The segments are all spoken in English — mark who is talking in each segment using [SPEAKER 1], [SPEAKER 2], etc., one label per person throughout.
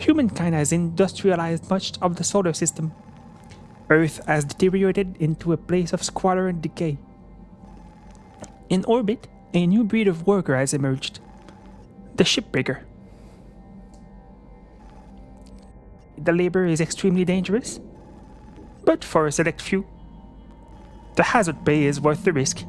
[SPEAKER 1] humankind has industrialized much of the solar system. Earth has deteriorated into a place of squalor and decay. In orbit, a new breed of worker has emerged, the Shipbreaker. The labor is extremely dangerous, but for a select few, the hazard pay is worth the risk.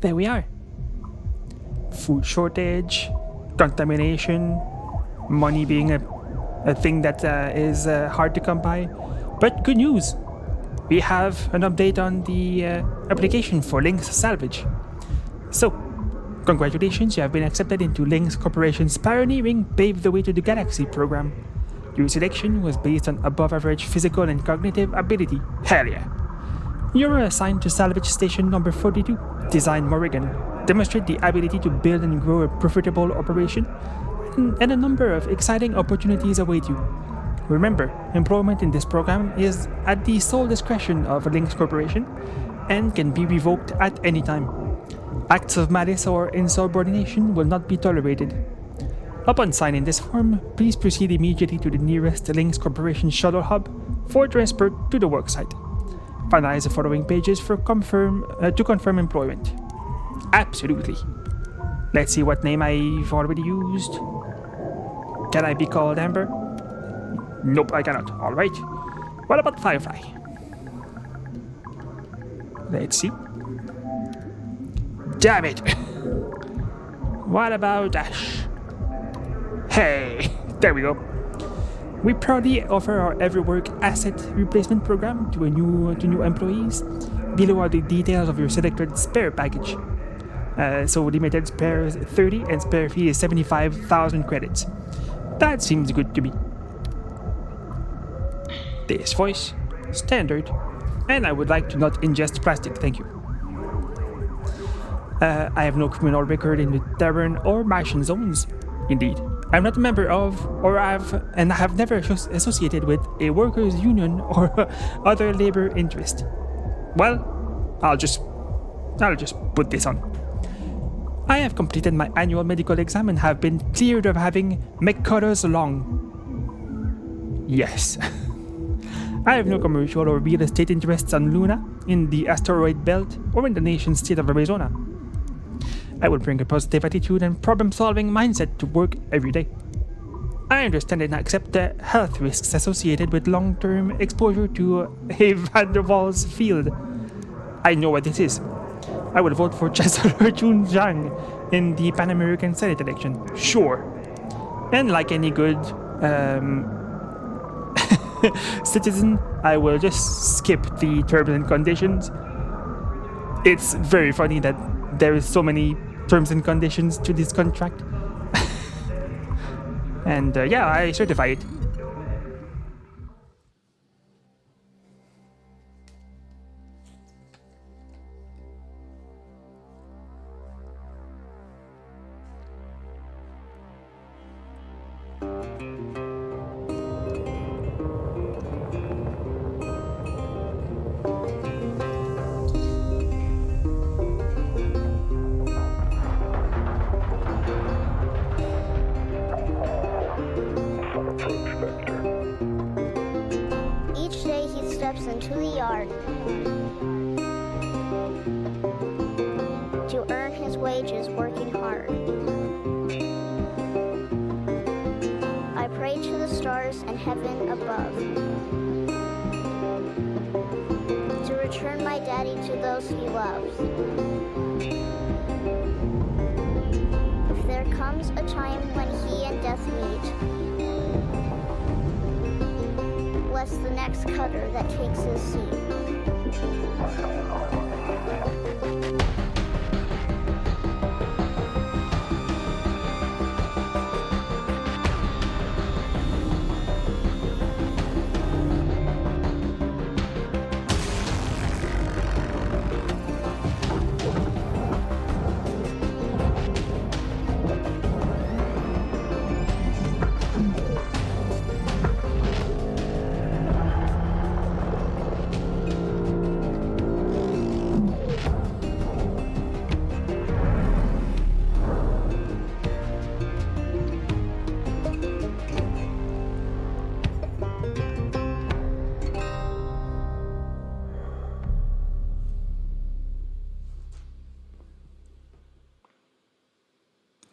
[SPEAKER 1] There we are. Food shortage, contamination, money being a thing that is hard to come by. But good news, we have an update on the application for Lynx Salvage. So, congratulations, you have been accepted into Lynx Corporation's pioneering Pave the Way to the Galaxy program. Your selection was based on above average physical and cognitive ability. Hell yeah. You were assigned to Salvage Station number 42, designed Morrigan. Demonstrate the ability to build and grow a profitable operation, and a number of exciting opportunities await you. Remember, employment in this program is at the sole discretion of Lynx Corporation and can be revoked at any time. Acts of malice or insubordination will not be tolerated. Upon signing this form, please proceed immediately to the nearest Lynx Corporation shuttle hub for transport to the worksite. Finalize the following pages to confirm employment. Absolutely. Let's see what name I've already used. Can I be called Amber? Nope, I cannot. Alright. What about Firefly? Let's see. Damn it! What about Ash? Hey, there we go. We proudly offer our EveryWork asset replacement program to new employees. Below are the details of your selected spare package. So limited spares 30 and spare fee is 75,000 credits. That seems good to me. This voice, standard, and I would like to not ingest plastic, thank you. I have no criminal record in the Terran or Martian zones. Indeed, I'm not a member of, I have never associated with a workers' union or other labor interest. Well, I'll just put this on. I have completed my annual medical exam and have been cleared of having McCutter's lung. Yes. I have no commercial or real estate interests on Luna, in the asteroid belt, or in the nation's state of Arizona. I will bring a positive attitude and problem-solving mindset to work every day. I understand and accept the health risks associated with long-term exposure to a Van der Waals field. I know what this is. I will vote for Chancellor Jun Zhang in the Pan American Senate election. Sure. And like any good citizen, I will just skip the terms and conditions. It's very funny that there is so many terms and conditions to this contract. And yeah, I certify it.
[SPEAKER 2] Each day he steps into the yard to earn his wages working hard. I pray to the stars and heaven above to return my daddy to those he loves. If there comes a time when he and death meet, bless the next cutter that takes his seat.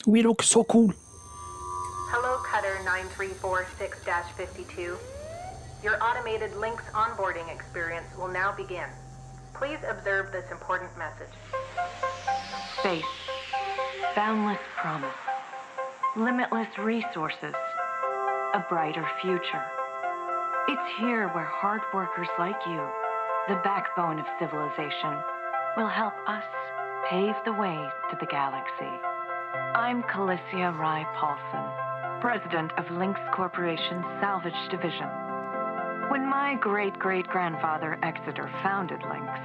[SPEAKER 1] We look so cool.
[SPEAKER 3] Hello, Cutter 9346-52. Your automated Lynx onboarding experience will now begin. Please observe this important message.
[SPEAKER 4] Space. Boundless promise. Limitless resources. A brighter future. It's here where hard workers like you, the backbone of civilization, will help us pave the way to the galaxy. I'm Calicia Rai Paulson, president of Lynx Corporation's Salvage Division. When my great-great-grandfather Exeter founded Lynx,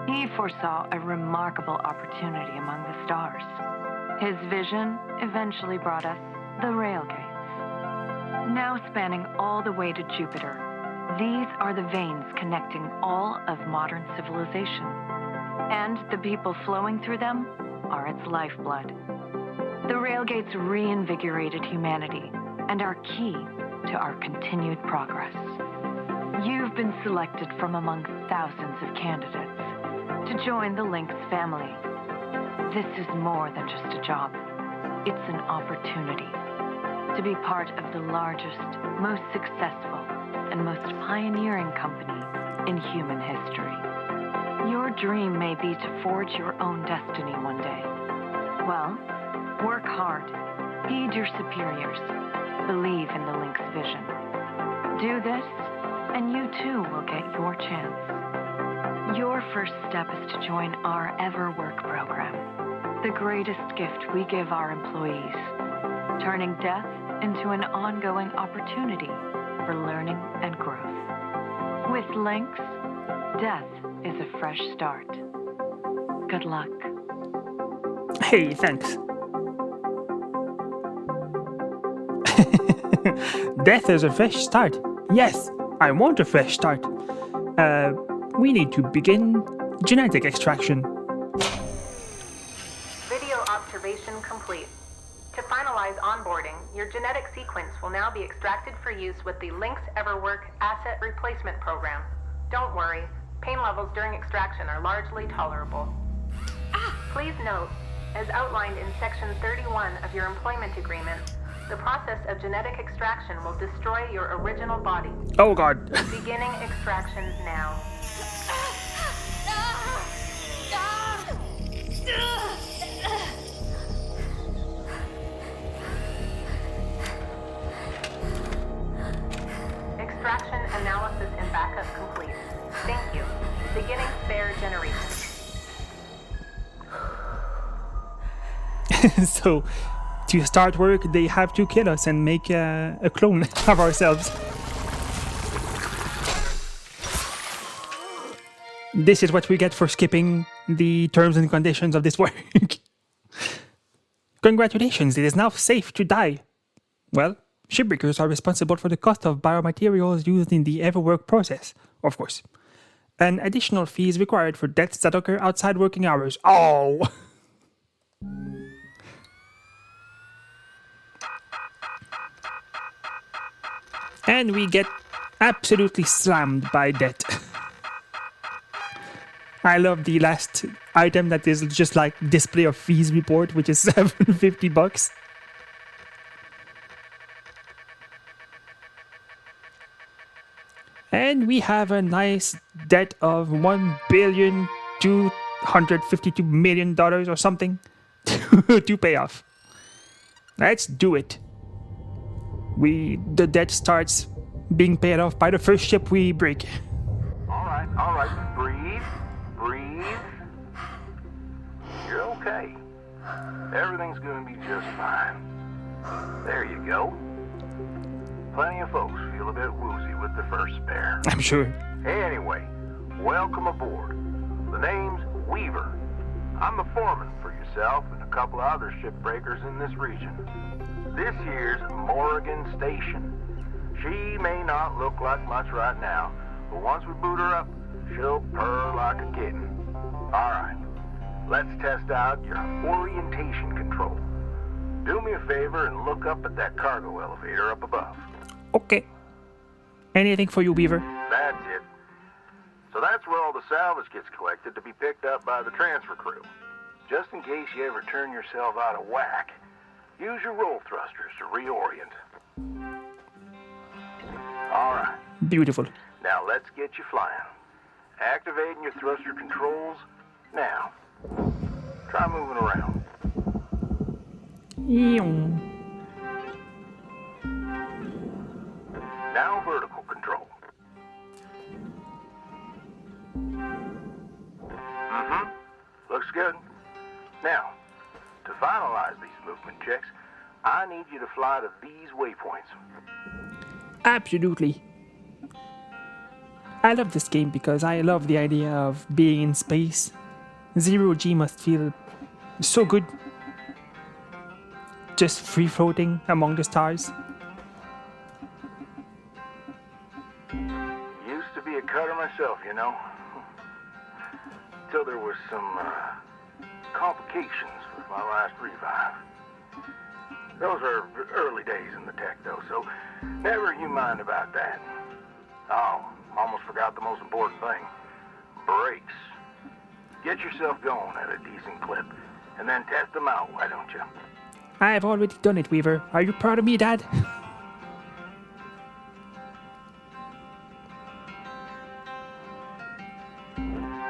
[SPEAKER 4] he foresaw a remarkable opportunity among the stars. His vision eventually brought us the Railgates. Now spanning all the way to Jupiter, these are the veins connecting all of modern civilization. And the people flowing through them are its lifeblood. The Railgates reinvigorated humanity and are key to our continued progress. You've been selected from among thousands of candidates to join the Lynx family. This is more than just a job. It's an opportunity to be part of the largest, most successful, and most pioneering company in human history. Your dream may be to forge your own destiny one day. Well, work hard, heed your superiors, believe in the Lynx vision. Do this, and you too will get your chance. Your first step is to join our Ever Work program, the greatest gift we give our employees, turning death into an ongoing opportunity for learning and growth. With Lynx, death is a fresh start. Good luck.
[SPEAKER 1] Hey, thanks. Death is a fresh start. Yes, I want a fresh start. We need to begin genetic extraction.
[SPEAKER 3] Video observation complete. To finalize onboarding, your genetic sequence will now be extracted for use with the Lynx EverWork Asset Replacement Program. Don't worry, pain levels during extraction are largely tolerable. Please note, as outlined in Section 31 of your employment agreement, the process of genetic extraction will destroy your original body.
[SPEAKER 1] Oh god.
[SPEAKER 3] Beginning extraction now. Extraction analysis and backup complete. Thank you. Beginning spare generation.
[SPEAKER 1] So, to start work, they have to kill us and make a clone of ourselves. This is what we get for skipping the terms and conditions of this work. Congratulations, it is now safe to die. Well, shipbreakers are responsible for the cost of biomaterials used in the EverWork process, of course. An additional fee is required for deaths that occur outside working hours. Oh! And we get absolutely slammed by debt. I love the last item that is just like display of fees report, which is $750. And we have a nice debt of $1,252,000,000 or something to pay off. Let's do it. The debt starts being paid off by the first ship we break.
[SPEAKER 5] All right. Breathe. You're okay. Everything's gonna be just fine. There you go. Plenty of folks feel a bit woozy with the first spare.
[SPEAKER 1] I'm sure.
[SPEAKER 5] Anyway, welcome aboard. The name's Weaver. I'm the foreman for yourself and a couple of other shipbreakers in this region. This here's Morrigan Station. She may not look like much right now, but once we boot her up, she'll purr like a kitten. All right, let's test out your orientation control. Do me a favor and look up at that cargo elevator up above.
[SPEAKER 1] Okay. Anything for you, Beaver?
[SPEAKER 5] That's it. So that's where all the salvage gets collected to be picked up by the transfer crew. Just in case you ever turn yourself out of whack, Use your roll thrusters to reorient. All right.
[SPEAKER 1] Beautiful.
[SPEAKER 5] Now let's get you flying. Activating your thruster controls now. Try moving around.
[SPEAKER 1] Eeong.
[SPEAKER 5] Now vertical control. Looks good. Now, to finalize these movement checks, I need you to fly to these waypoints.
[SPEAKER 1] Absolutely. I love this game because I love the idea of being in space. Zero G must feel so good. Just free floating among the stars.
[SPEAKER 5] Used to be a cutter myself, you know. Till there was some complications with my last revive. Those are early days in the tech, though, so never you mind about that. Oh, almost forgot the most important thing. Brakes. Get yourself going at a decent clip, and then test them out, why don't you?
[SPEAKER 1] I have already done it, Weaver. Are you proud of me, Dad?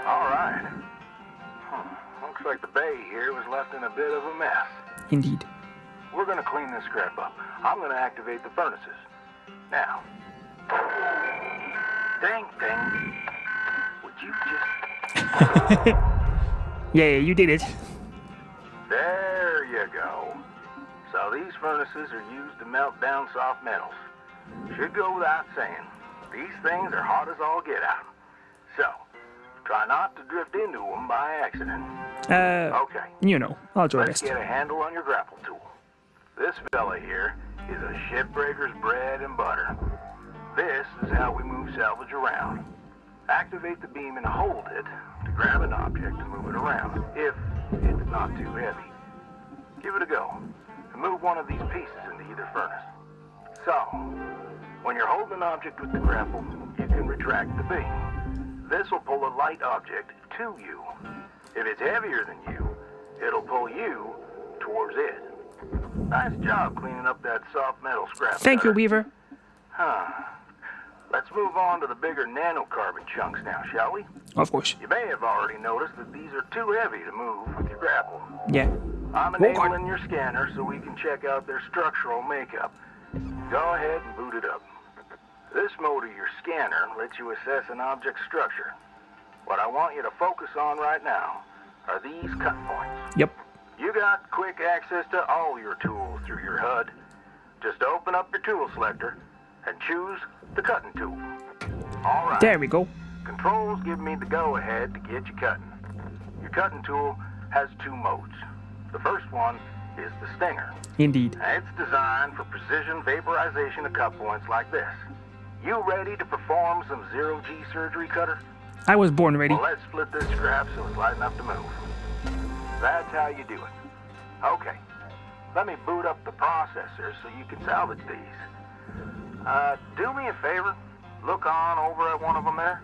[SPEAKER 5] All right. Looks like the bay here was left in a bit of a mess.
[SPEAKER 1] Indeed.
[SPEAKER 5] We're gonna clean this crap up. I'm gonna activate the furnaces. Now. Dang thing. Would you just...
[SPEAKER 1] Yeah, you did it.
[SPEAKER 5] There you go. So these furnaces are used to melt down soft metals. Should go without saying. These things are hot as all get out. So, try not to drift into them by accident. Okay.
[SPEAKER 1] You know, I'll do
[SPEAKER 5] Let's
[SPEAKER 1] rest.
[SPEAKER 5] get a handle on your grapple tool. This fella here is a Shipbreaker's bread and butter. This is how we move salvage around. Activate the beam and hold it to grab an object and move it around, if it's not too heavy. Give it a go, and move one of these pieces into either furnace. So, when you're holding an object with the grapple, you can retract the beam. This will pull a light object to you. If it's heavier than you, it'll pull you towards it. Nice job cleaning up that soft metal scrap.
[SPEAKER 1] Thank you, Weaver.
[SPEAKER 5] Let's move on to the bigger nanocarbon chunks now, shall we?
[SPEAKER 1] Of course.
[SPEAKER 5] You may have already noticed that these are too heavy to move with your grapple.
[SPEAKER 1] Yeah.
[SPEAKER 5] I'm enabling your scanner so we can check out their structural makeup. Go ahead and boot it up. This mode of your scanner lets you assess an object's structure. What I want you to focus on right now are these cut points.
[SPEAKER 1] Yep.
[SPEAKER 5] You got quick access to all your tools through your HUD. Just open up your tool selector and choose the cutting tool. All right.
[SPEAKER 1] There we go.
[SPEAKER 5] Controls give me the go-ahead to get you cutting. Your cutting tool has two modes. The first one is the stinger.
[SPEAKER 1] Indeed.
[SPEAKER 5] It's designed for precision vaporization of cut points like this. You ready to perform some zero-G surgery, Cutter?
[SPEAKER 1] I was born ready.
[SPEAKER 5] Well, let's split this scrap so it's light enough to move. That's how you do it. Okay. Let me boot up the processor so you can salvage these. Do me a favor. Look on over at one of them there.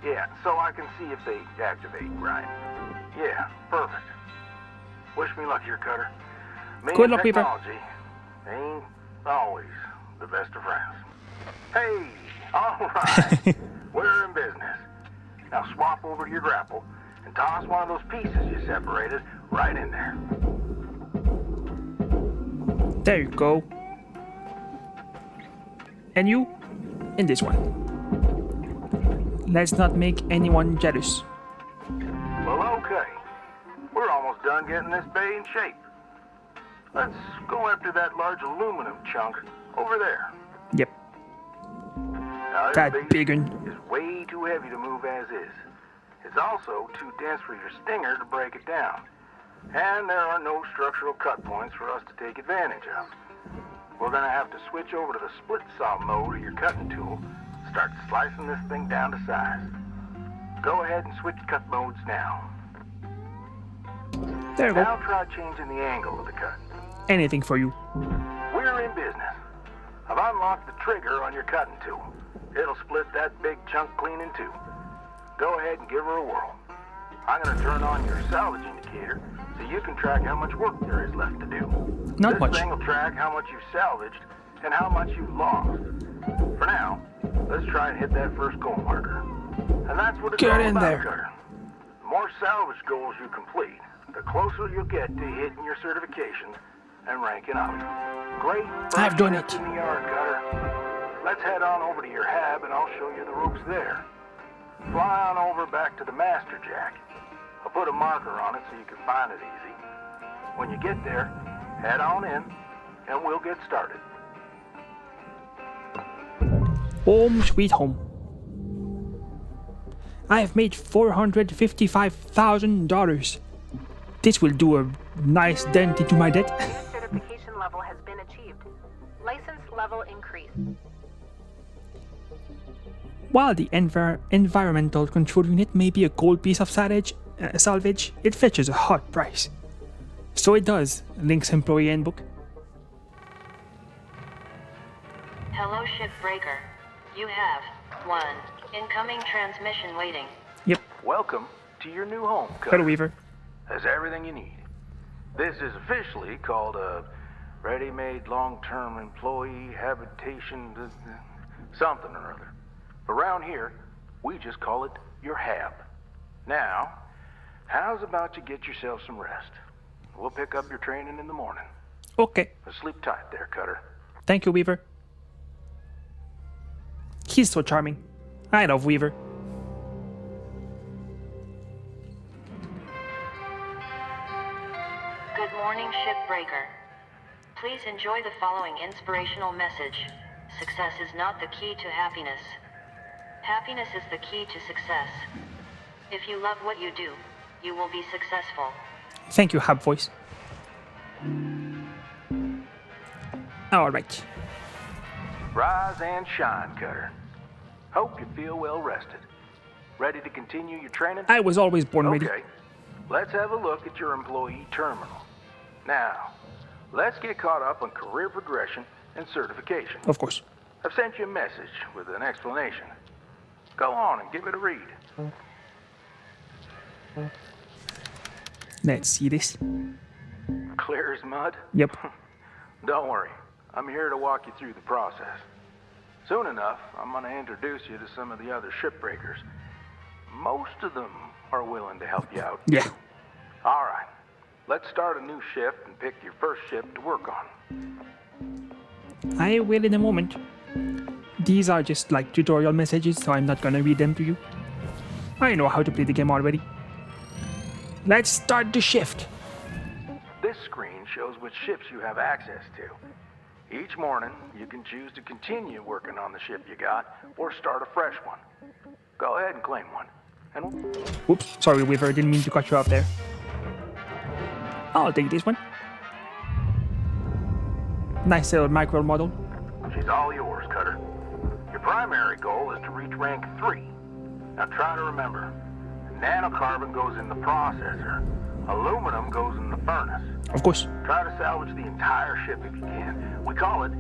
[SPEAKER 5] Yeah, so I can see if they activate right. Yeah, perfect. Wish me luck here, Cutter. Me
[SPEAKER 1] Good
[SPEAKER 5] and
[SPEAKER 1] luck, Beaver.
[SPEAKER 5] technology ain't always the best of friends. Hey, all right. We're in business. Now swap over to your grapple and toss one of those pieces you separated right in there.
[SPEAKER 1] There you go. And you? In this one. Let's not make anyone jealous.
[SPEAKER 5] Well, okay. We're almost done getting this bay in shape. Let's go after that large aluminum chunk over there.
[SPEAKER 1] Yep.
[SPEAKER 5] Now, this
[SPEAKER 1] That
[SPEAKER 5] beast
[SPEAKER 1] big one.
[SPEAKER 5] is way too heavy to move as is. It's also too dense for your stinger to break it down. And there are no structural cut points for us to take advantage of. We're gonna have to switch over to the split saw mode of your cutting tool, start slicing this thing down to size. Go ahead and switch cut modes now.
[SPEAKER 1] There you go.
[SPEAKER 5] Now try changing the angle of the cut.
[SPEAKER 1] Anything for you.
[SPEAKER 5] We're in business. I've unlocked the trigger on your cutting tool. It'll split that big chunk clean in two. Go ahead and give her a whirl. I'm going to turn on your salvage indicator so you can track how much work there is left to do.
[SPEAKER 1] Not
[SPEAKER 5] This
[SPEAKER 1] much.
[SPEAKER 5] thing will track how much you've salvaged and how much you've lost. For now, let's try and hit that first goal marker. And that's what it's
[SPEAKER 1] Get
[SPEAKER 5] all
[SPEAKER 1] in
[SPEAKER 5] about,
[SPEAKER 1] there.
[SPEAKER 5] Cutter. The more salvage goals you complete, the closer you'll get to hitting your certifications and ranking up. Great.
[SPEAKER 1] I've done
[SPEAKER 5] first
[SPEAKER 1] it.
[SPEAKER 5] in the yard, Cutter. Let's head on over to your hab and I'll show you the ropes there. Fly on over back to the master jack. I'll put a marker on it so you can find it easy. When you get there, head on in and we'll get started.
[SPEAKER 1] Home sweet home. I have made $455,000. This will do a nice dent into my debt.
[SPEAKER 3] Certification level has been achieved. License level increased.
[SPEAKER 1] While the environmental control unit may be a gold piece of salvage, it fetches a hot price. So it does, Lynx employee handbook.
[SPEAKER 4] Hello, Shipbreaker. You have 1 incoming transmission waiting.
[SPEAKER 1] Yep,
[SPEAKER 5] Welcome to your new home,
[SPEAKER 1] Cutter
[SPEAKER 5] Cutter.
[SPEAKER 1] Weaver.
[SPEAKER 5] Has everything you need. This is officially called a ready-made long-term employee habitation something or other. Around here, we just call it your hab. Now, how's about you get yourself some rest? We'll pick up your training in the morning.
[SPEAKER 1] Okay,
[SPEAKER 5] Now sleep tight there, Cutter.
[SPEAKER 1] thank you, Weaver. He's so charming. I love Weaver.
[SPEAKER 4] Good morning, Shipbreaker. Please enjoy the following inspirational message. Success is not the key to happiness. Happiness is the key to success. If you love what you do, you will be successful.
[SPEAKER 1] Thank you, Hub Voice. Alright.
[SPEAKER 5] Rise and shine, Cutter. Hope you feel well rested. Ready to continue your training?
[SPEAKER 1] I was always born ready.
[SPEAKER 5] Okay, let's have a look at your employee terminal. Now, let's get caught up on career progression and certification.
[SPEAKER 1] Of course.
[SPEAKER 5] I've sent you a message with an explanation. Go on and give it a read.
[SPEAKER 1] Let's see this.
[SPEAKER 5] Clear as mud?
[SPEAKER 1] Yep.
[SPEAKER 5] Don't worry, I'm here to walk you through the process. Soon enough, I'm going to introduce you to some of the other shipbreakers. Most of them are willing to help you out.
[SPEAKER 1] Yeah.
[SPEAKER 5] All right, let's start a new shift and pick your first ship to work on.
[SPEAKER 1] I will in a moment. These are just like tutorial messages, so I'm not gonna read them to you. I know how to play the game already. Let's start the shift.
[SPEAKER 5] This screen shows which ships you have access to. Each morning, you can choose to continue working on the ship you got or start a fresh one. Go ahead and claim one. And
[SPEAKER 1] Whoops, sorry Weaver, didn't mean to cut you off there. I'll take this one. Nice little micro model.
[SPEAKER 5] she's all yours, Cutter. Your primary goal is to reach rank 3. Now try to remember, nanocarbon goes in the processor, aluminum goes in the furnace.
[SPEAKER 1] Of course,
[SPEAKER 5] Try to salvage the entire ship if you can. We call it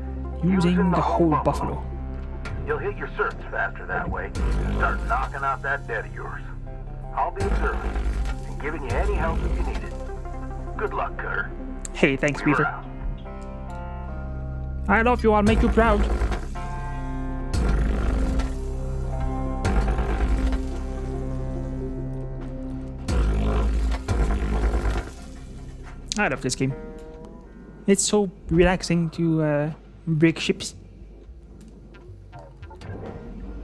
[SPEAKER 1] using the whole buffalo.
[SPEAKER 5] You'll hit your certs faster that way and start knocking out that debt of yours. I'll be observant and giving you any help if you need it. Good luck, Cutter.
[SPEAKER 1] Hey, thanks,
[SPEAKER 5] We're
[SPEAKER 1] Weaver.
[SPEAKER 5] out.
[SPEAKER 1] I love you, I'll make you proud. I love this game. It's so relaxing to break ships.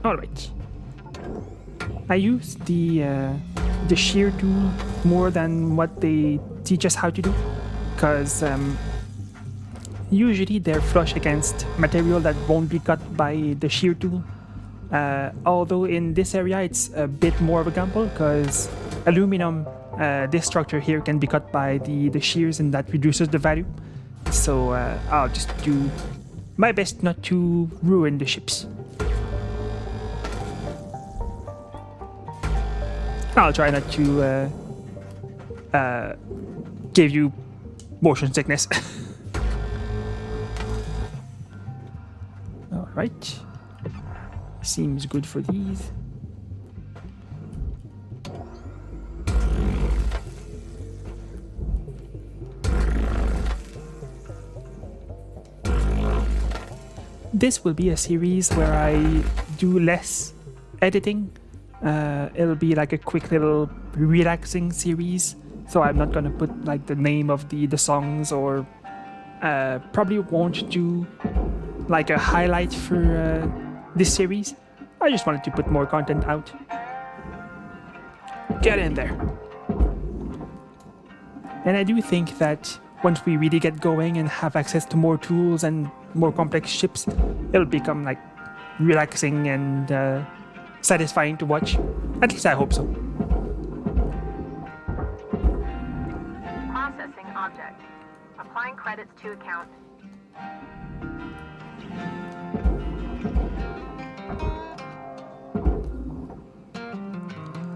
[SPEAKER 1] Alright. I use the shear tool more than what they teach us how to do, because usually they're flush against material that won't be cut by the shear tool. Although in this area it's a bit more of a gamble, because aluminum, this structure here can be cut by the shears, and that reduces the value. So I'll just do my best not to ruin the ships. I'll try not to give you motion sickness. Alright. Seems good for these. this will be a series where I do less editing. It'll be like a quick little relaxing series, so I'm not gonna put like the name of the songs, or probably won't do like a highlight for this series. I just wanted to put more content out. Get in there. And I do think that once we really get going and have access to more tools and more complex ships, it'll become like relaxing and satisfying to watch. At least I hope so.
[SPEAKER 3] Processing object. Applying credits to account.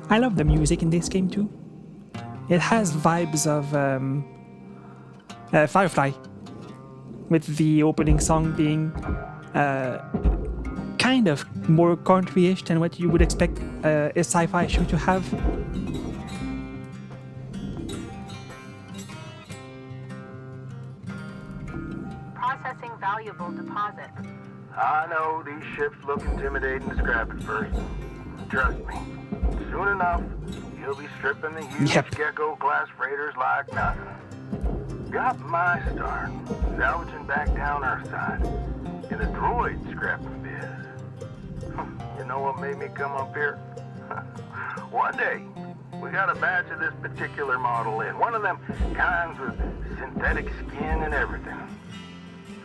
[SPEAKER 1] I love the music in this game too. It has vibes of Firefly, with the opening song being kind of more country-ish than what you would expect a sci-fi show to have.
[SPEAKER 3] Processing valuable deposit.
[SPEAKER 5] I know these ships look intimidating to scrap at first. Trust me, soon enough, you'll be stripping the huge Gecko-class freighters like nothing. Got my start salvaging back down Earthside in the droid scrapping biz. You know what made me come up here? One day, we got a batch of this particular model in, one of them kinds with synthetic skin and everything.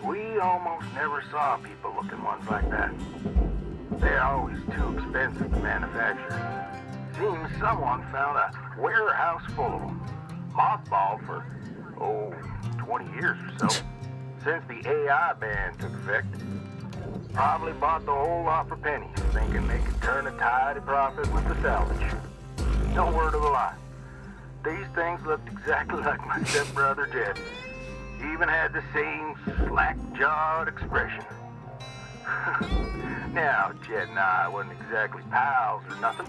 [SPEAKER 5] We almost never saw people-looking ones like that. They're always too expensive to manufacture. Seems someone found a warehouse full of them, mothballed for 20 years or so, since the AI ban took effect. Probably bought the whole lot for pennies, thinking they could turn a tidy profit with the salvage. No word of a lie. These things looked exactly like my stepbrother Jed. Even had the same slack-jawed expression. Now, Jed and I wasn't exactly pals or nothing,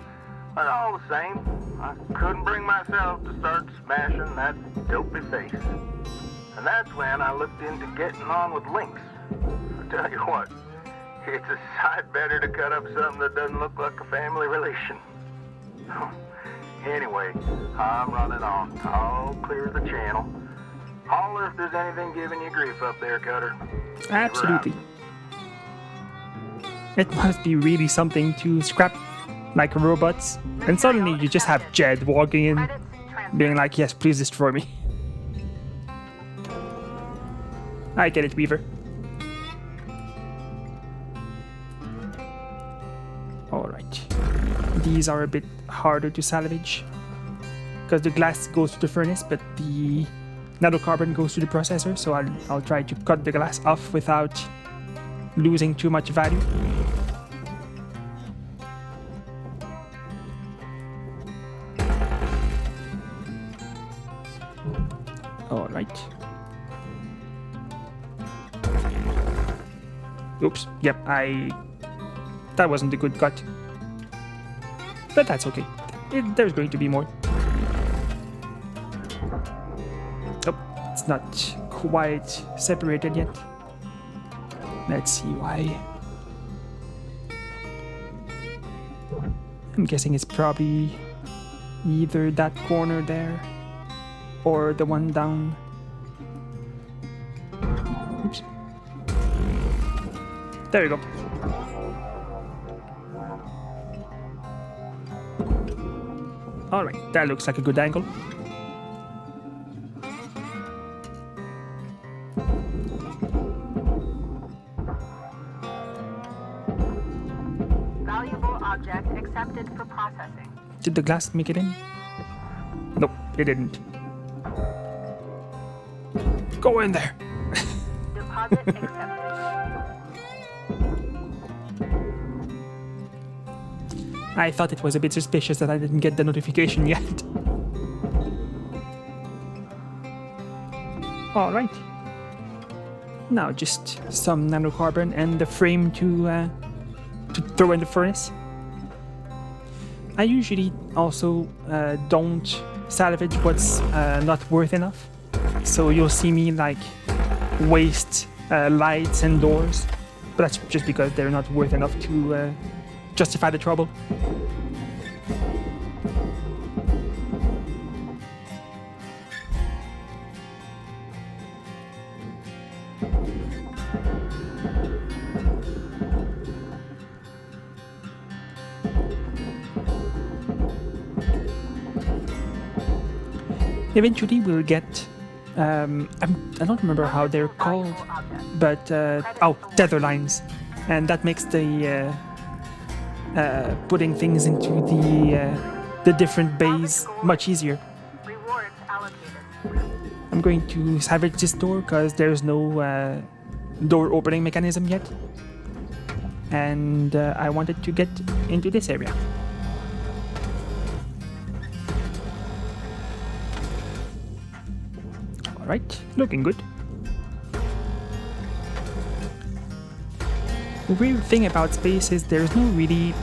[SPEAKER 5] but all the same, I couldn't bring myself to start smashing that dopey face. And that's when I looked into getting on with Lynx. I tell you what, it's a sight better to cut up something that doesn't look like a family relation. Anyway, I'm running on. I'll clear the channel. Holler if there's anything giving you grief up there, Cutter.
[SPEAKER 1] Absolutely. It must be really something to scrap like robots, and suddenly you just have Jed walking in, being like, yes, please destroy me. I get it, Weaver. Alright. These are a bit harder to salvage, because the glass goes to the furnace, but the nanocarbon goes to the processor, so I'll try to cut the glass off without losing too much value. Alright. Oops, yep, that wasn't a good cut. But that's okay. There's going to be more. Oh, it's not quite separated yet. Let's see why. I'm guessing it's probably either that corner there or the one down. Oops. There you go. Alright, that looks like a good angle.
[SPEAKER 3] Valuable object accepted for processing.
[SPEAKER 1] Did the glass make it in? Nope, it didn't. Go in there!
[SPEAKER 3] Deposit accepted.
[SPEAKER 1] I thought it was a bit suspicious that I didn't get the notification yet. Alright. Now just some nanocarbon and the frame to throw in the furnace. I usually also don't salvage what's not worth enough. So you'll see me like waste lights and doors But that's just because they're not worth enough to justify the trouble. Eventually we'll get, I don't remember how they're called, but, tether lines. And that makes the, putting things into the different bays much easier.
[SPEAKER 3] Rewards allocated.
[SPEAKER 1] I'm going to salvage this door because there's no door opening mechanism yet. And I wanted to get into this area. Alright, looking good. The weird thing about space is there's no really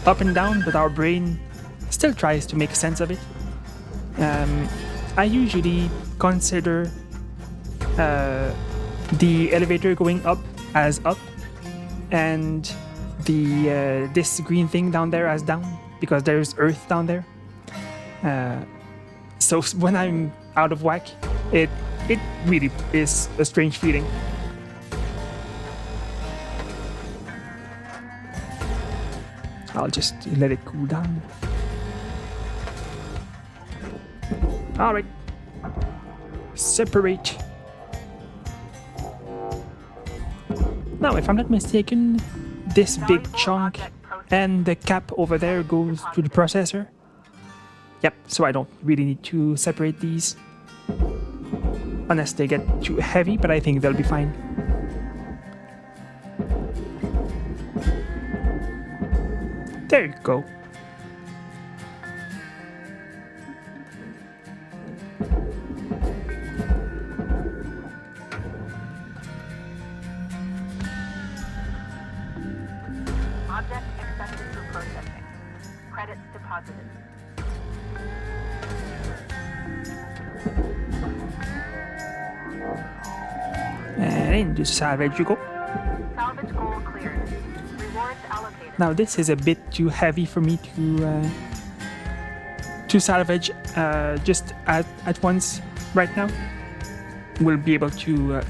[SPEAKER 1] up and down, but our brain still tries to make sense of it. I usually consider the elevator going up as up, and the this green thing down there as down, because there's Earth down there. So when I'm out of whack, it really is a strange feeling. I'll just let it cool down. Alright. Separate. Now, if I'm not mistaken, this big chunk and the cap over there goes to the processor. Yep, so I don't really need to separate these. Unless they get too heavy, but I think they'll be fine. There you go.
[SPEAKER 3] Object accepted for processing. Credits deposited.
[SPEAKER 1] And into salvage you go.
[SPEAKER 3] Salvage goal cleared. Rewards allocated.
[SPEAKER 1] Now this is a bit too heavy for me to salvage just at once right now. We'll be able to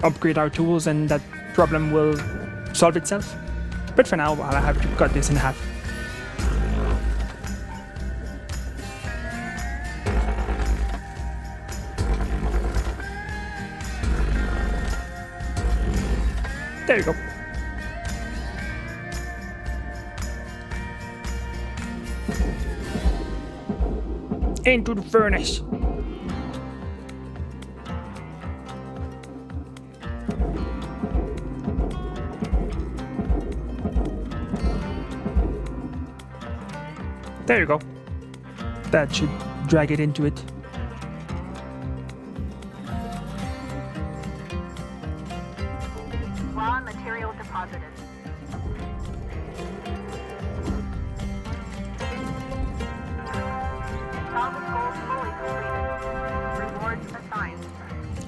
[SPEAKER 1] upgrade our tools and that problem will solve itself. But for now, I'll have to cut this in half. There you go. Into the furnace. There you go. That should drag it into it.
[SPEAKER 3] Raw material deposited. Salvage goal fully completed. Rewards assigned.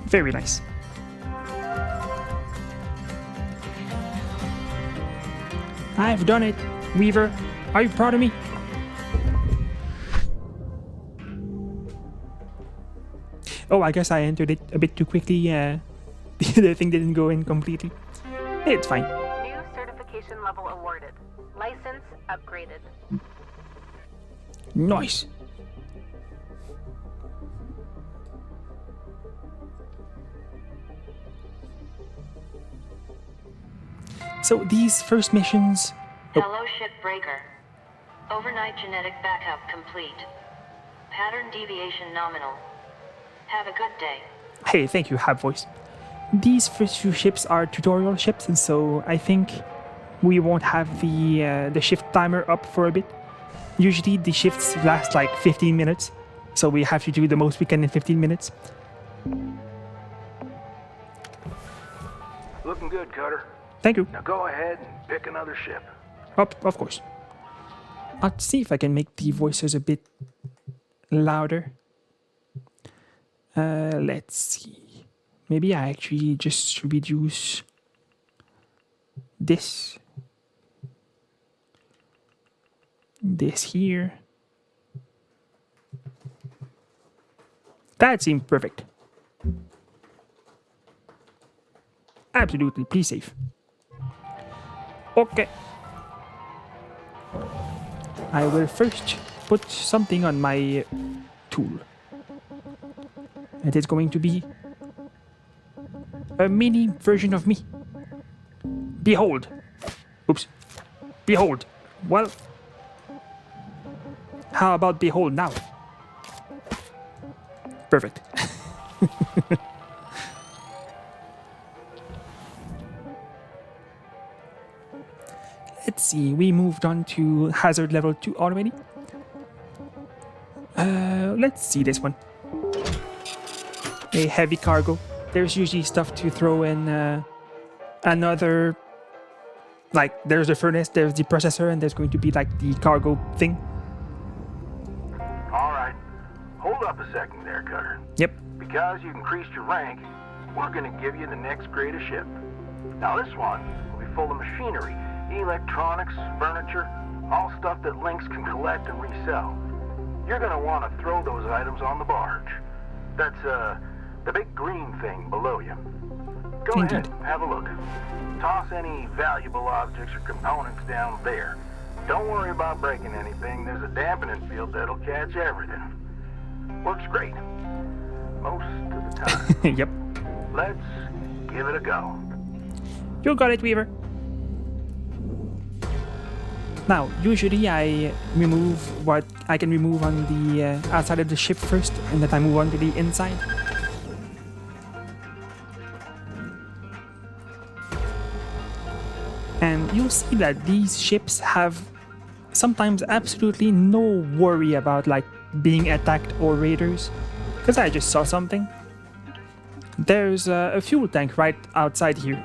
[SPEAKER 1] Very nice. I've done it, Weaver. Are you proud of me? Oh, I guess I entered it a bit too quickly. The thing didn't go in completely. It's fine.
[SPEAKER 3] New certification level awarded. License upgraded.
[SPEAKER 1] Nice. So these first missions...
[SPEAKER 4] Hello, Shipbreaker. Overnight genetic backup complete. Pattern deviation nominal. Have a good day.
[SPEAKER 1] Hey, thank you, Hab Voice. These first few ships are tutorial ships, and so I think we won't have the shift timer up for a bit. Usually the shifts last like 15 minutes, so we have to do the most we can in 15 minutes.
[SPEAKER 5] Looking good, Cutter.
[SPEAKER 1] Thank you.
[SPEAKER 5] Now go ahead and pick another ship.
[SPEAKER 1] Of course. I'll see if I can make the voices a bit louder. Let's see. Maybe I actually just reduce this here. That seems perfect. Absolutely, please save. Okay. I will first put something on my tool. It is going to be a mini version of me. Behold. Oops. Behold. Well, how about behold now? Perfect. Let's see, we moved on to hazard level 2 already. Let's see this one. A heavy cargo. There's usually stuff to throw in another... Like, there's the furnace, there's the processor, and there's going to be like the cargo thing.
[SPEAKER 5] Alright, hold up a second there, Cutter.
[SPEAKER 1] Yep.
[SPEAKER 5] Because you increased your rank, we're gonna give you the next grade of ship. Now this one will be full of machinery, electronics, furniture, all stuff that Lynx can collect and resell. You're gonna want to throw those items on the barge. That's the big green thing below you. Go ahead, have a look. Toss any valuable objects or components down there. Don't worry about breaking anything. There's a dampening field that'll catch everything. Works great. Most of the time.
[SPEAKER 1] Yep.
[SPEAKER 5] Let's give it a go.
[SPEAKER 1] You got it, Weaver. Now, usually I remove what I can remove on the outside of the ship first, and then I move on to the inside. And you'll see that these ships have sometimes absolutely no worry about like being attacked or raiders. Because I just saw something. There's a fuel tank right outside here.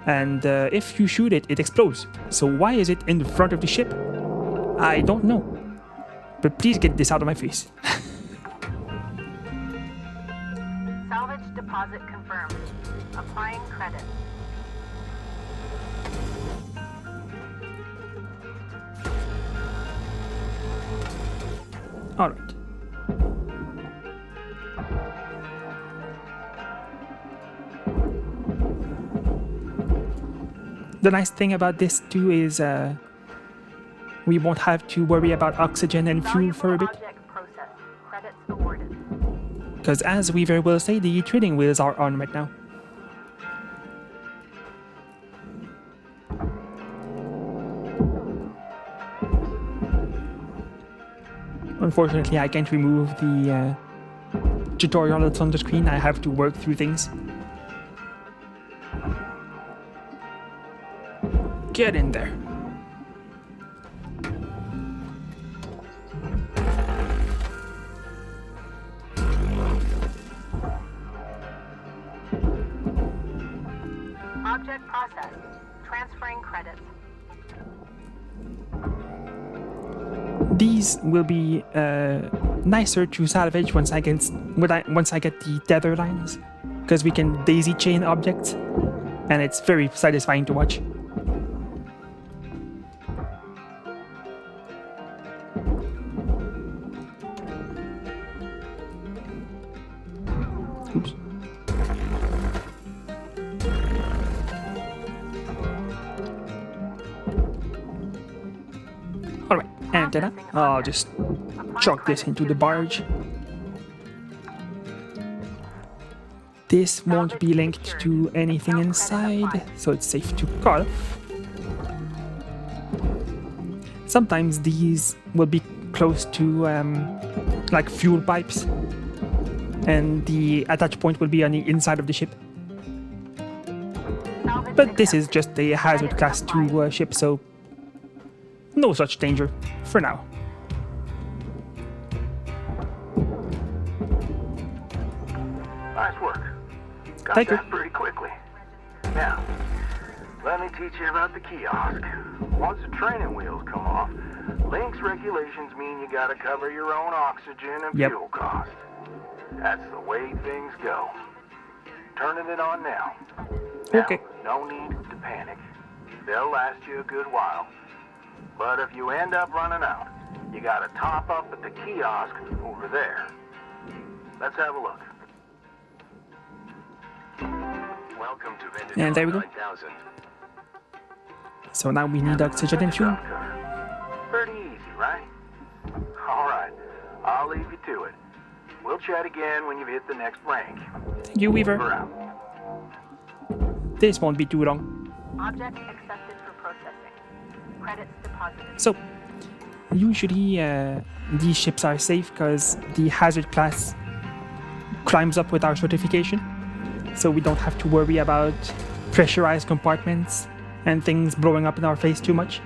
[SPEAKER 1] And if you shoot it, it explodes. So why is it in the front of the ship? I don't know. But please get this out of my face.
[SPEAKER 3] Salvage deposit confirmed. Applying credit.
[SPEAKER 1] Alright. The nice thing about this too is we won't have to worry about oxygen and fuel for a bit. Because as Weaver will say, the trading wheels are on right now. Unfortunately, I can't remove the tutorial that's on the screen. I have to work through things. Get in there.
[SPEAKER 3] Object processed. Transferring credits.
[SPEAKER 1] These will be nicer to salvage once I get the tether lines, because we can daisy chain objects, and it's very satisfying to watch. Oops. Alright, antenna. I'll just chuck this into the barge. This won't be linked to anything inside, so it's safe to call. Sometimes these will be close to like fuel pipes, and the attach point will be on the inside of the ship. But this is just a hazard class 2 ship, so no such danger for now.
[SPEAKER 5] Nice work. Got
[SPEAKER 1] Thank you.
[SPEAKER 5] that pretty quickly. Now, let me teach you about the kiosk. Once the training wheels come off, Lynx regulations mean you gotta cover your own oxygen and
[SPEAKER 1] Yep.
[SPEAKER 5] fuel costs. That's the way things go. Turning it on now.
[SPEAKER 1] Okay.
[SPEAKER 5] No need to panic. They'll last you a good while. But if you end up running out, you gotta top up at the kiosk over there. Let's have a look. Welcome to Vintage
[SPEAKER 1] And there we go.
[SPEAKER 5] 9000.
[SPEAKER 1] So now we need oxygen and fuel.
[SPEAKER 5] Pretty easy, right? All right, I'll leave you to it. We'll chat again when you've hit the next rank.
[SPEAKER 1] Thank you, Weaver.
[SPEAKER 5] We're out.
[SPEAKER 1] This won't be too long.
[SPEAKER 3] Object accepted for processing. Credits deposited.
[SPEAKER 1] So, usually these ships are safe because the hazard class climbs up with our certification. So we don't have to worry about pressurized compartments and things blowing up in our face too much.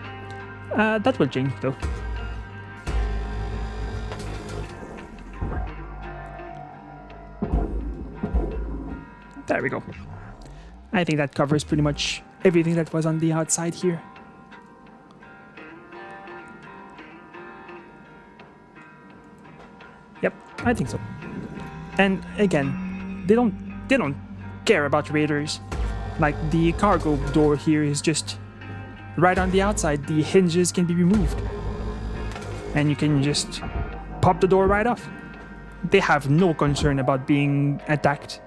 [SPEAKER 1] That will change though. There we go. I think that covers pretty much everything that was on the outside here. Yep, I think so. And again, they don't care about raiders. Like the cargo door here is just right on the outside. The hinges can be removed. And you can just pop the door right off. They have no concern about being attacked.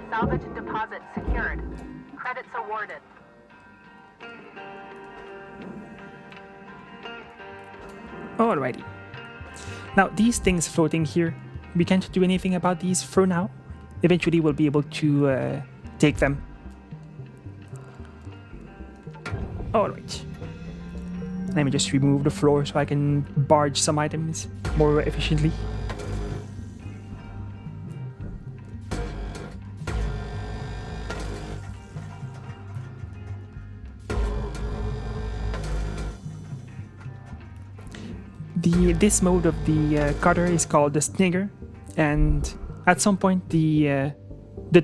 [SPEAKER 3] Salvage deposit secured. Credits awarded.
[SPEAKER 1] Alrighty. Now, these things floating here, we can't do anything about these for now. Eventually, we'll be able to take them. Alright. Let me just remove the floor so I can barge some items more efficiently. This mode of the cutter is called the Snigger, and at some point the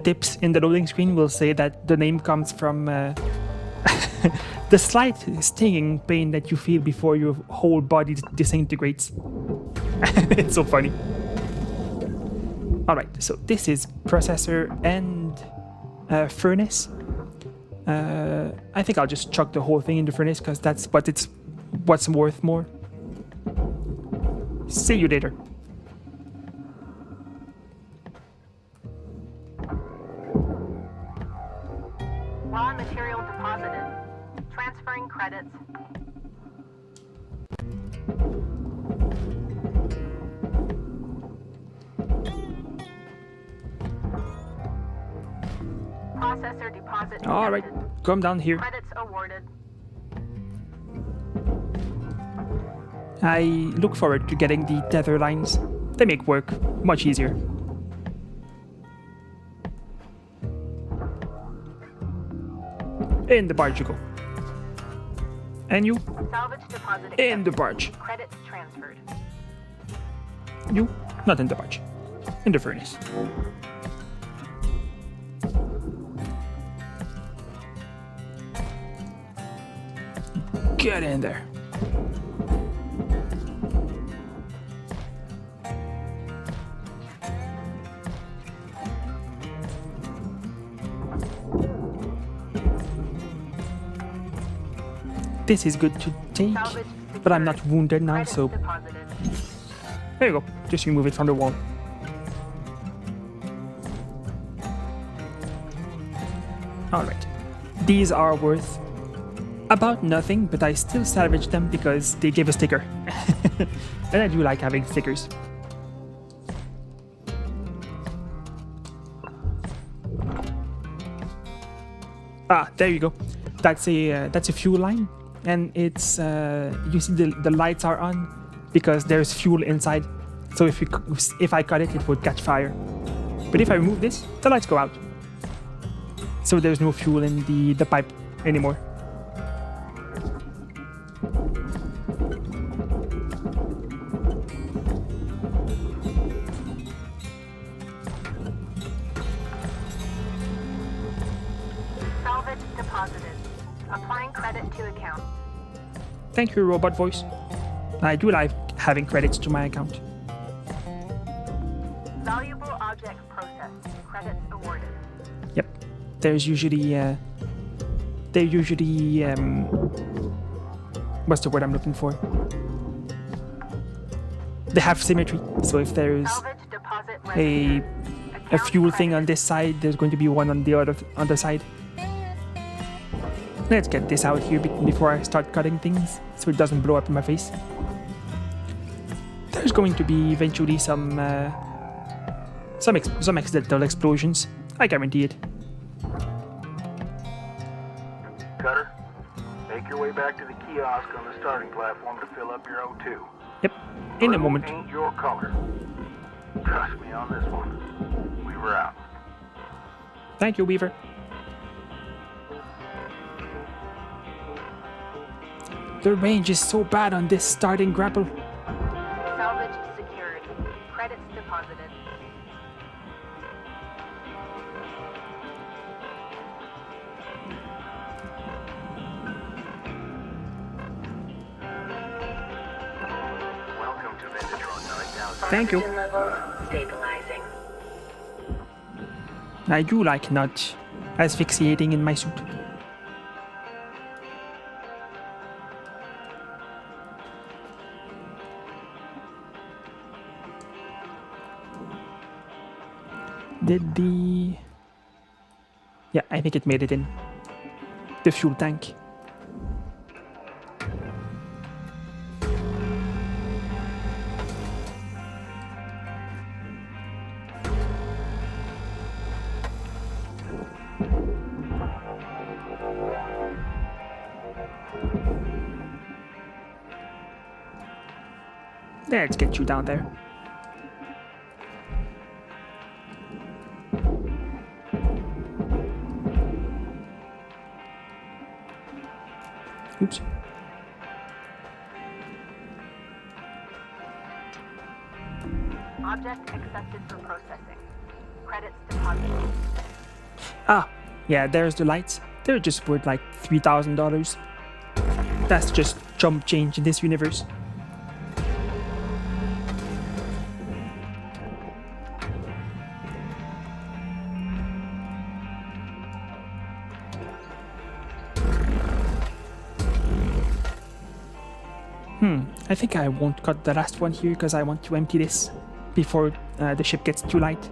[SPEAKER 1] tips in the loading screen will say that the name comes from the slight stinging pain that you feel before your whole body disintegrates. It's so funny. Alright, so this is processor and furnace. I think I'll just chuck the whole thing in the furnace because that's what's worth more. See you later.
[SPEAKER 3] Raw material deposited. Transferring credits. Processor deposit.
[SPEAKER 1] All right,
[SPEAKER 3] accepted.
[SPEAKER 1] come down here.
[SPEAKER 3] Credits awarded.
[SPEAKER 1] I look forward to getting the tether lines. They make work much easier. In the barge you go. And you,
[SPEAKER 3] Salvage deposit.
[SPEAKER 1] in the
[SPEAKER 3] accepted.
[SPEAKER 1] barge.
[SPEAKER 3] Credits transferred.
[SPEAKER 1] You, not in the barge. In the furnace. Get in there. This is good to take,
[SPEAKER 3] Salvage
[SPEAKER 1] but I'm not
[SPEAKER 3] secured.
[SPEAKER 1] wounded now,
[SPEAKER 3] Credits
[SPEAKER 1] so
[SPEAKER 3] deposited.
[SPEAKER 1] there you go. Just remove it from the wall. Alright. These are worth about nothing, but I still salvage them because they give a sticker. And I do like having stickers. Ah, there you go. That's a fuel line, and it's you see the lights are on because there's fuel inside. So if I cut it, it would catch fire. But if I remove this, the lights go out. So there's no fuel in the pipe anymore.
[SPEAKER 3] Salvage deposited. Applying credit to account.
[SPEAKER 1] Thank you, robot voice. I do like having credits to my account.
[SPEAKER 3] Credits awarded.
[SPEAKER 1] Yep. There's usually what's the word I'm looking for? They have symmetry. So if there's
[SPEAKER 3] Salvage deposit
[SPEAKER 1] a
[SPEAKER 3] registered.
[SPEAKER 1] fuel thing on this side, there's going to be one on the other side. Let's get this out here before I start cutting things, so it doesn't blow up in my face. There's going to be eventually some accidental explosions. I guarantee it.
[SPEAKER 5] Cutter, make your way back to the kiosk on the starting platform to fill up your O2.
[SPEAKER 1] Yep, in a
[SPEAKER 5] Blue
[SPEAKER 1] moment.
[SPEAKER 5] Ain't your color. Trust me on this one. We were out.
[SPEAKER 1] Thank you, Weaver. The range is so bad on this starting grapple.
[SPEAKER 3] Salvage secured. Credits deposited.
[SPEAKER 5] Welcome to Vendatron 9000.
[SPEAKER 1] Thank you.
[SPEAKER 3] Oxygen levels stabilizing.
[SPEAKER 1] I do like not asphyxiating in my suit. Did the... Yeah, I think it made it in. The fuel tank. Let's get you down there. Oops.
[SPEAKER 3] Object accepted for processing. Credits deposited.
[SPEAKER 1] Ah, yeah, there's the lights. They're just worth like $3,000. That's just chump change in this universe. I think I won't cut the last one here because I want to empty this before the ship gets too light.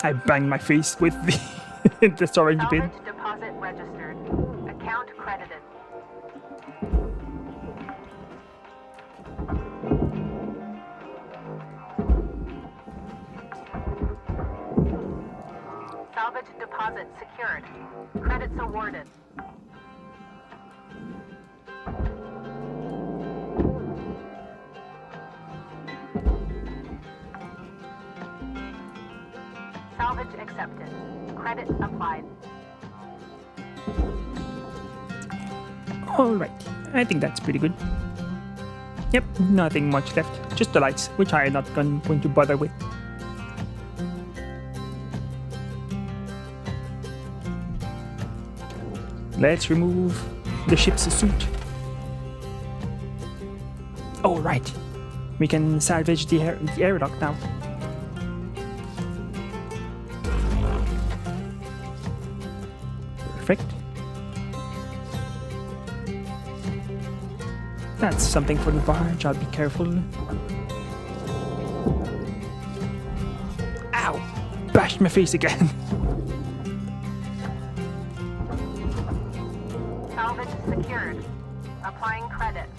[SPEAKER 1] I banged my face with the the storage bin.
[SPEAKER 3] Salvage deposit registered. Account credited. Salvage deposit secured. Credits awarded. Salvage accepted. Credit applied.
[SPEAKER 1] Alright, I think that's pretty good. Yep, nothing much left. Just the lights, which I am not going to bother with. Let's remove the ship's suit. Oh, right. We can salvage the airlock now. Perfect. That's something for the barge. I'll be careful. Ow! Bashed my face again.
[SPEAKER 3] Salvage secured. Applying credit.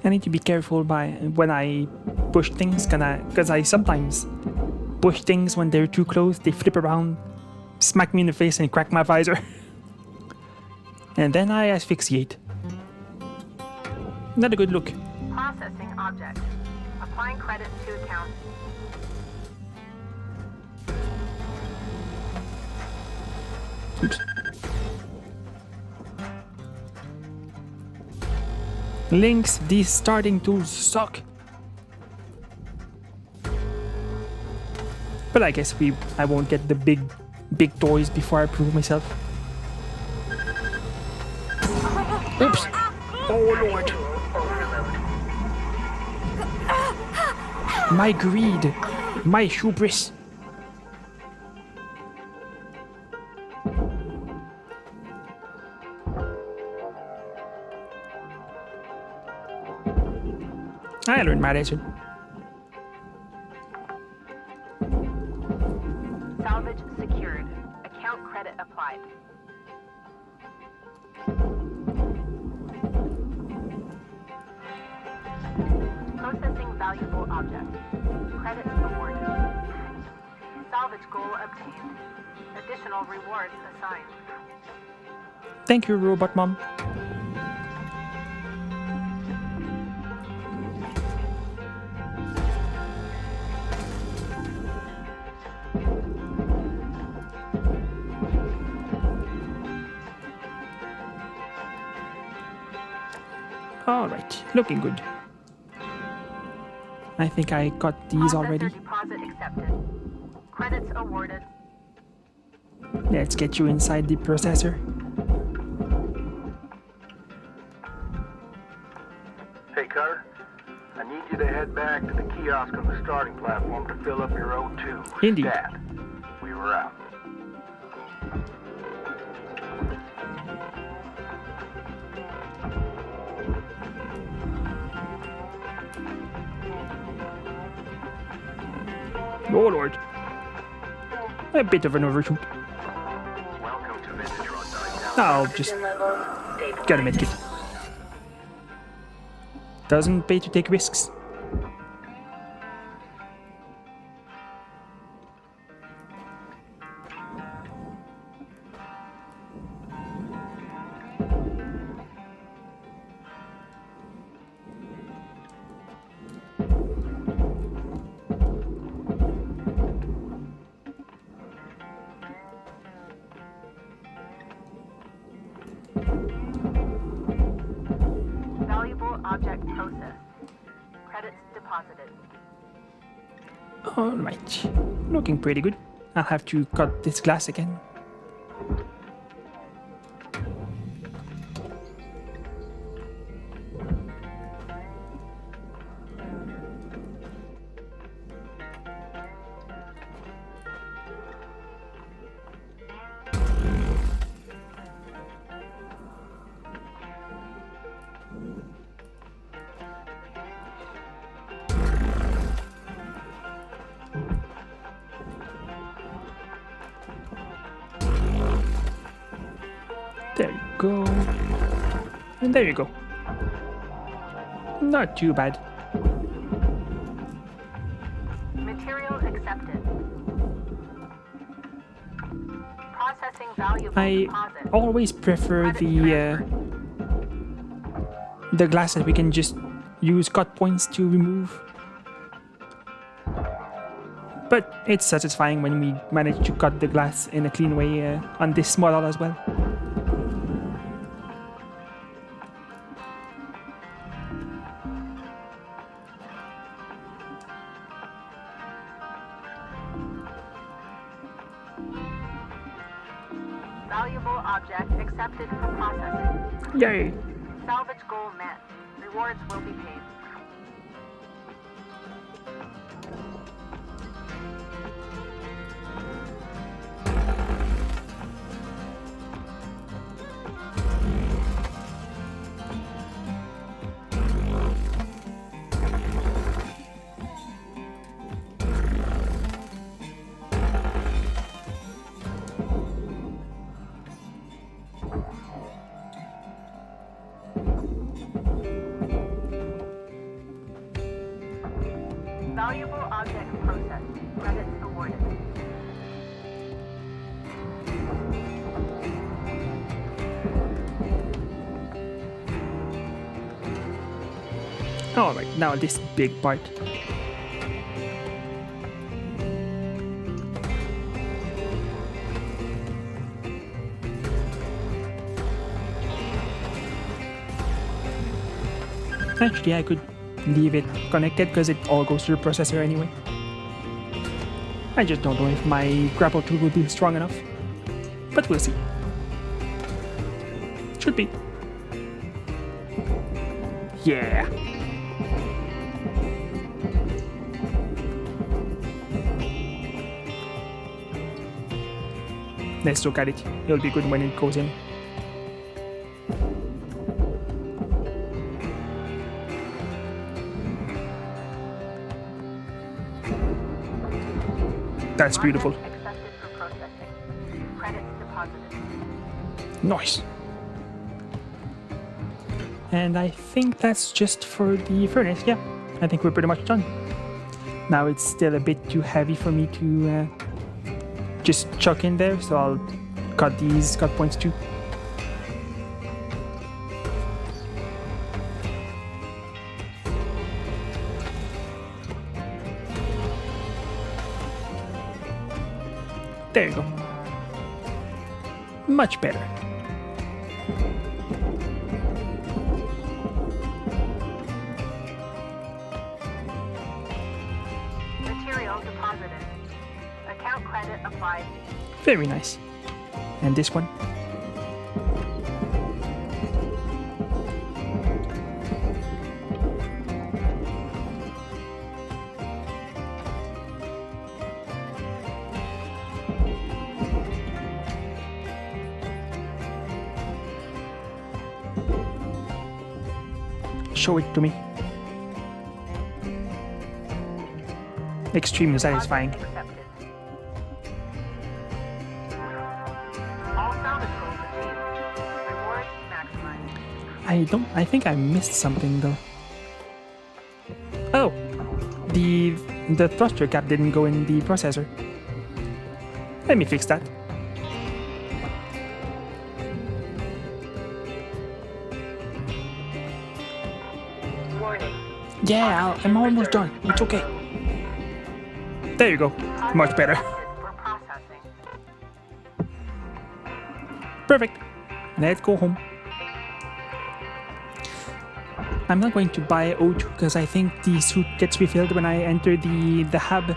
[SPEAKER 1] I need to be careful when I push things, because I sometimes push things when they're too close. They flip around, smack me in the face, and crack my visor. And then I asphyxiate. Not a good look.
[SPEAKER 3] Processing object. Applying credit to account.
[SPEAKER 1] Oops. Lynx, these starting tools suck. But I guess I won't get the big toys before I prove myself. Oops. Oh lord. My greed. My hubris. I learned my lesson.
[SPEAKER 3] Salvage secured. Account credit applied. Processing valuable objects. Credits awarded. Salvage goal obtained. Additional rewards assigned.
[SPEAKER 1] Thank you, Robot Mom. Alright, looking good. I think I got these already.
[SPEAKER 3] Processor deposit accepted. Credits awarded.
[SPEAKER 1] Let's get you inside the processor.
[SPEAKER 5] Hey, Cutter. I need you to head back to the kiosk on the starting platform to fill up your O2.
[SPEAKER 1] Indeed.
[SPEAKER 5] Stat. We were out.
[SPEAKER 1] Oh lord. A bit of an overshoot.
[SPEAKER 5] Welcome to Vintage
[SPEAKER 1] I'll just gotta make it. Doesn't pay to take risks.
[SPEAKER 3] Valuable object processed. Credits deposited.
[SPEAKER 1] Alright. Looking pretty good. I'll have to cut this glass again. There you go. And there you go. Not too bad.
[SPEAKER 3] Material accepted. Processing valuable
[SPEAKER 1] I
[SPEAKER 3] deposit.
[SPEAKER 1] always prefer the glass that we can just use cut points to remove. But it's satisfying when we manage to cut the glass in a clean way on this model as well.
[SPEAKER 3] Valuable object accepted for processing.
[SPEAKER 1] Yay!
[SPEAKER 3] Salvage goal met. Rewards will be paid. Valuable object processed. Credits awarded.
[SPEAKER 1] Alright, now this big part. Actually, I could leave it connected because it all goes to the processor anyway. I just don't know if my grapple tool will be strong enough. But we'll see. Should be. Yeah. Let's look at it. It'll be good when it goes in. That's beautiful.
[SPEAKER 3] Accepted for processing. Credits deposited.
[SPEAKER 1] Nice. And I think that's just for the furnace. Yeah, I think we're pretty much done. Now it's still a bit too heavy for me to just chuck in there, so I'll cut these cut points too. There you go. Much better.
[SPEAKER 3] Material deposited. Account credit applied.
[SPEAKER 1] Very nice. And this one? Show it to me. Extremely satisfying.
[SPEAKER 3] Accepted. All salvage goals achieved. Rewards maximized.
[SPEAKER 1] I think I missed something though. Oh, the thruster cap didn't go in the processor. Let me fix that.
[SPEAKER 3] Warning.
[SPEAKER 1] Yeah, I'm almost done. It's okay. There you go. Much better.
[SPEAKER 3] For processing.
[SPEAKER 1] Perfect. Let's go home. I'm not going to buy O2 because I think the suit gets refilled when I enter the hub.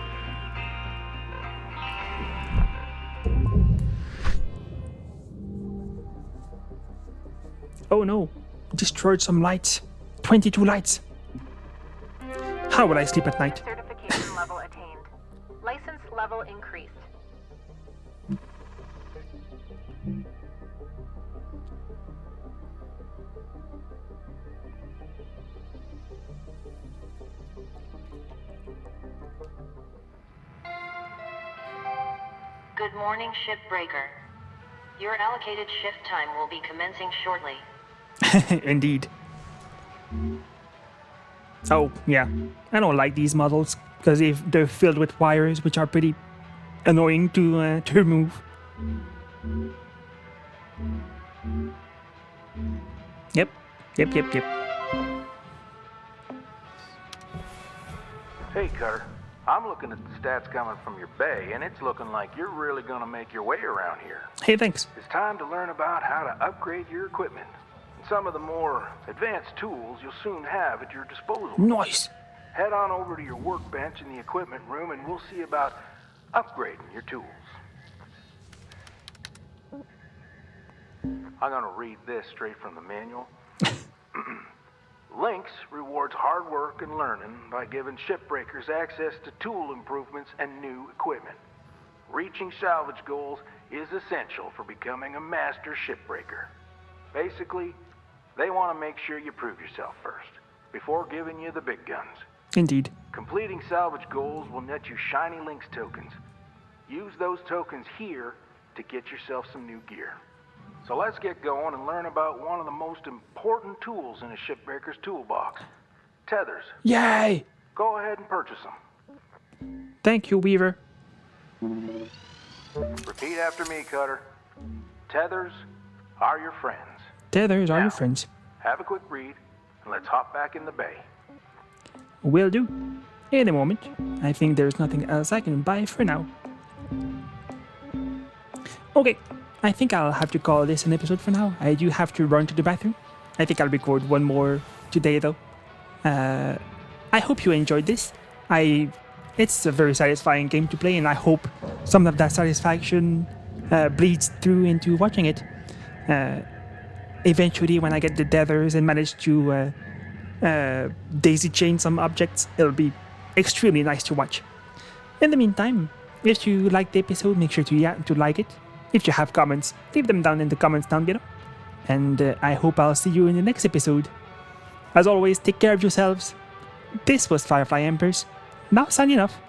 [SPEAKER 1] Oh no, destroyed some lights. 22 lights. How will I sleep at night?
[SPEAKER 3] Certification level attained. License level increased.
[SPEAKER 6] Good morning, Shipbreaker. Your allocated shift time will be commencing shortly.
[SPEAKER 1] Indeed. Oh, yeah. I don't like these models because they're filled with wires, which are pretty annoying to remove. Yep.
[SPEAKER 5] Hey, Cutter. I'm looking at the stats coming from your bay, and it's looking like you're really gonna make your way around here.
[SPEAKER 1] Hey, thanks.
[SPEAKER 5] It's time to learn about how to upgrade your equipment. And some of the more advanced tools you'll soon have at your disposal.
[SPEAKER 1] Nice.
[SPEAKER 5] Head on over to your workbench in the equipment room, and we'll see about upgrading your tools. I'm gonna read this straight from the manual. Lynx rewards hard work and learning by giving shipbreakers access to tool improvements and new equipment. Reaching salvage goals is essential for becoming a master shipbreaker. Basically, they want to make sure you prove yourself first, before giving you the big guns.
[SPEAKER 1] Indeed.
[SPEAKER 5] Completing salvage goals will net you shiny Lynx tokens. Use those tokens here to get yourself some new gear. So let's get going and learn about one of the most important tools in a shipbreaker's toolbox. Tethers.
[SPEAKER 1] Yay!
[SPEAKER 5] Go ahead and purchase them.
[SPEAKER 1] Thank you, Weaver.
[SPEAKER 5] Repeat after me, Cutter. Tethers are your friends.
[SPEAKER 1] Tethers are
[SPEAKER 5] Now,
[SPEAKER 1] your friends.
[SPEAKER 5] Have a quick read, and let's hop back in the bay.
[SPEAKER 1] Will do. In a moment. I think there's nothing else I can buy for now. Okay. I think I'll have to call this an episode for now. I do have to run to the bathroom. I think I'll record one more today though. I hope you enjoyed this. It's a very satisfying game to play, and I hope some of that satisfaction bleeds through into watching it. Eventually, when I get the tethers and manage to daisy chain some objects, it'll be extremely nice to watch. In the meantime, if you liked the episode, make sure to like it. If you have comments, leave them down in the comments down below. And I hope I'll see you in the next episode. As always, take care of yourselves. This was Firefly Embers. Now signing off.